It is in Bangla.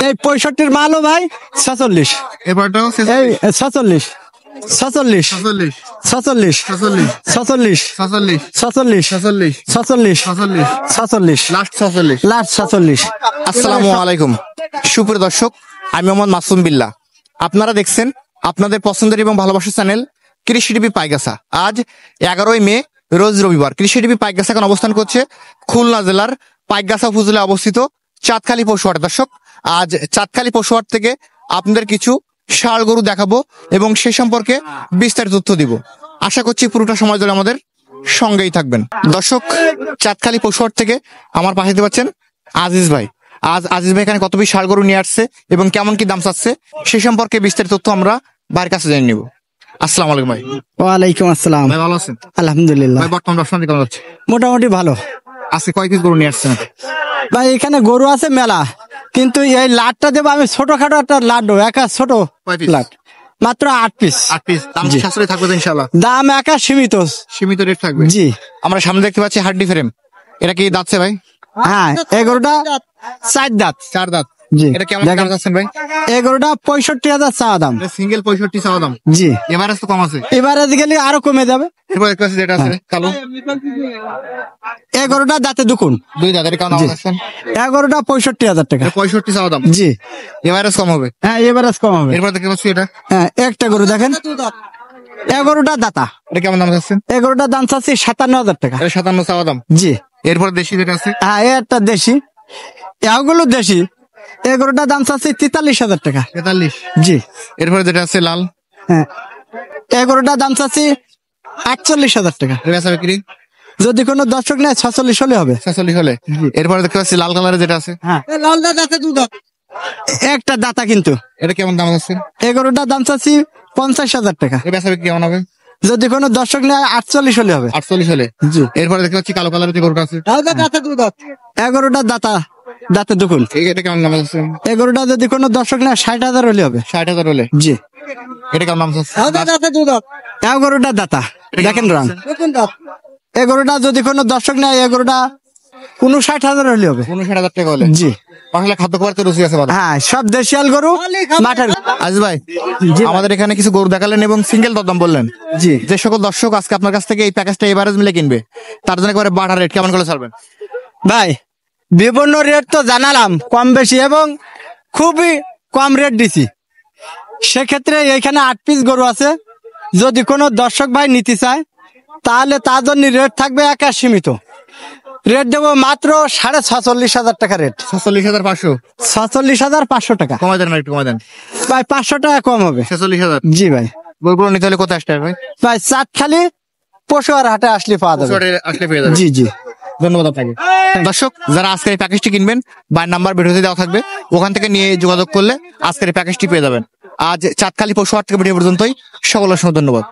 এই 65 মালও ভাই 46। এবারটাও এই 46 46 46 46 46 46 46 46 লাস্ট 46 লাস্ট 46। আসসালামু আলাইকুম সুপ্রিয় দর্শক, আমি মোহাম্মদ মাসুম বিল্লাহ। আপনারা দেখছেন আপনাদের পছন্দের এবং ভালোবাসার চ্যানেল কৃষি টিভি পাইগাছা। আজ 11ই মে রোজ রবিবার। কৃষি টিভি পাইগাছা এখন অবস্থান করছে খুলনা জেলার পাইগাছা উপজেলায় অবস্থিত চাঁদখালী পশুহাট। দর্শক, আজ চাঁদখালী পশুহাট থেকে আপনাদের কিছু ষাঁড় গরু দেখাবো এবং সে সম্পর্কে বিস্তারিত তথ্য দিব। আশা করছি পুরোটা সময় ধরে আমাদের সঙ্গেই থাকবেন। দর্শক, চাঁদখালী পশুহাট থেকে আমার পাশে দেখতে পাচ্ছেন আজিজ ভাই। আজ আজিজ ভাই এখানে কত পিস ষাঁড় গরু নিয়ে আসছে এবং কেমন কি দাম চাচ্ছে সে সম্পর্কে বিস্তারিত তথ্য আমরা ভাইয়ের কাছে জেনে নিব। আসসালামু আলাইকুম ভাই। ওয়ালাইকুম আসসালাম। ভাই ভালো আছেন? আলহামদুলিল্লাহ ভাই বর্তমান ব্যবসা কেমন যাচ্ছে? মোটামুটি ভালো। আজকে কয় পিস গরু নিয়ে আসছেন? ভাই এখানে গরু আছে মেলা, কিন্তু এই লাটটা দেবো আমি ছোটখাটো একটা লাট দেবো, একা ছোট কয় পিস? লাট মাত্র 8 পিস। 8 পিস। দাম জি। সাশ্রয় থাকবে তো ইনশাআল্লাহ? দাম একা সীমিত সীমিত রেট থাকবে। জি। আমরা সামনে দেখতে পাচ্ছি হাড্ডি ফ্রেম, এটা কি দাঁতছে ভাই? হ্যাঁ, এই গরুটা 4 দাঁত। 4 দাঁত। জি। এটা কেমন দাম চাচ্ছেন ভাই? এই গরুটা 65,000 চাওয়া দাম। সিঙ্গেল 65 চাওয়া দাম। জি। এভারেজ তো কম আছে। এবারে গেলে আরো কমে যাবে। এরপর দেখতে পাচ্ছি যেটা আছে কালো, এই গরুটা দাঁতে দুকুন। 2 দাঁত। এটা কেমন দাম চাচ্ছেন? এই গরুটা 65,000 টাকা। 65 চাওয়া দাম। জি। এভারেজ কম হবে। হ্যাঁ, এবারে কম হবে। এরপর দেখতে পাচ্ছি এটা, হ্যাঁ, একটা গরু দেখেন, এই গরুটা দাতা। এটা কেমন দাম চাচ্ছেন? এই গরুটার দাম চাচ্ছি 57,000 টাকা। এটা 57 চাওয়া দাম। জি। এরপর দেশি যেটা আছে, হ্যাঁ, এই একটা দেশি, এগুলো দেশি। এই গরুটার দাম চাচ্ছি 43,000 টাকা। 43। জি। এরপরে যেটা আছে লাল, হ্যাঁ, এই গরুটার দাম চাচ্ছি 48,000 টাকা। এটা বেচা বিক্রি যদি কোনো দর্শক নেয় 46 হলে হবে। 46 হলে। এরপরে দেখতে পাচ্ছি লাল কালারের যেটা আছে, হ্যাঁ, লাল দাঁত আছে, দুধ একটা দাতা কিন্তু। এটা কেমন দাম আছে? এই গরুটার দাম চাচ্ছি 50,000 টাকা। এটা বেচা বিক্রি কেমন হবে? যদি কোনো দর্শক নেয় 48 হলে হবে। 48 হলে। জি। এরপরে দেখতে পাচ্ছি কালো কালারের যে গরুটা আছে, এই গরুটার দাঁতে দুকুন। এটা কেমন দাম আছে? এই গরুটা যদি কোনো দর্শক নেয় 60,000 হলে হবে। 60,000 হলে। জি। এটা কেমন দাম আছে? এই গরুটার দাতা দেখেন রং। এই গরুটা যদি কোনো দর্শক নেয়, এই গরুটা 59,000 হলে হবে। 59,000 টাকা হলে। জি। আসলে খাদ্য খাবার তো রুচি আছে ভালো। হ্যাঁ, সব দেশিয়াল গরু মাঠের। আজ ভাই আমাদের এখানে কিছু গরু দেখালেন এবং সিঙ্গেল দাম বললেন। জি। যে সকল দর্শক আজকে আপনার কাছ থেকে এই প্যাকেজটা এভারেজ মিলে কিনবে তার জন্য একবারে বাটা রেট কেমন করে ছাড়বেন? ভাই বিভিন্ন রেট তো জানালাম, কম বেশি এবং খুবই কম রেট দিছি। সেক্ষেত্রে এখানে 8 পিস গরু আছে। যদি কোনো দর্শক ভাই নিতে চায় তাহলে তার জন্য রেট থাকবে একা সীমিত। রেট দেবো মাত্র 46,500 টাকা রেট। 46,500। 46,500 টাকা। কমাই দেন, একটু কমাই দেন ভাই 500 টাকা কম হবে। 46,000। জি ভাই। গরুগুলো নিতে হলে কোথায় আসতে হবে ভাই? ভাই চাঁদখালী পশুহাট হাটে আসলে পাওয়া যাবে। আসলে পেয়ে যাবেন। জি জি। ধন্যবাদ আপনাকে। দর্শক, যারা আজকের এই প্যাকেজটি কিনবেন বাইরের নাম্বার ভিডিওতে দেওয়া থাকবে, ওখান থেকে নিয়ে যোগাযোগ করলে আজকের এই প্যাকেজটি পেয়ে যাবেন। আজ চাঁদখালী পশুহাট থেকে ভিডিও পর্যন্তই। সকলের ধন্যবাদ।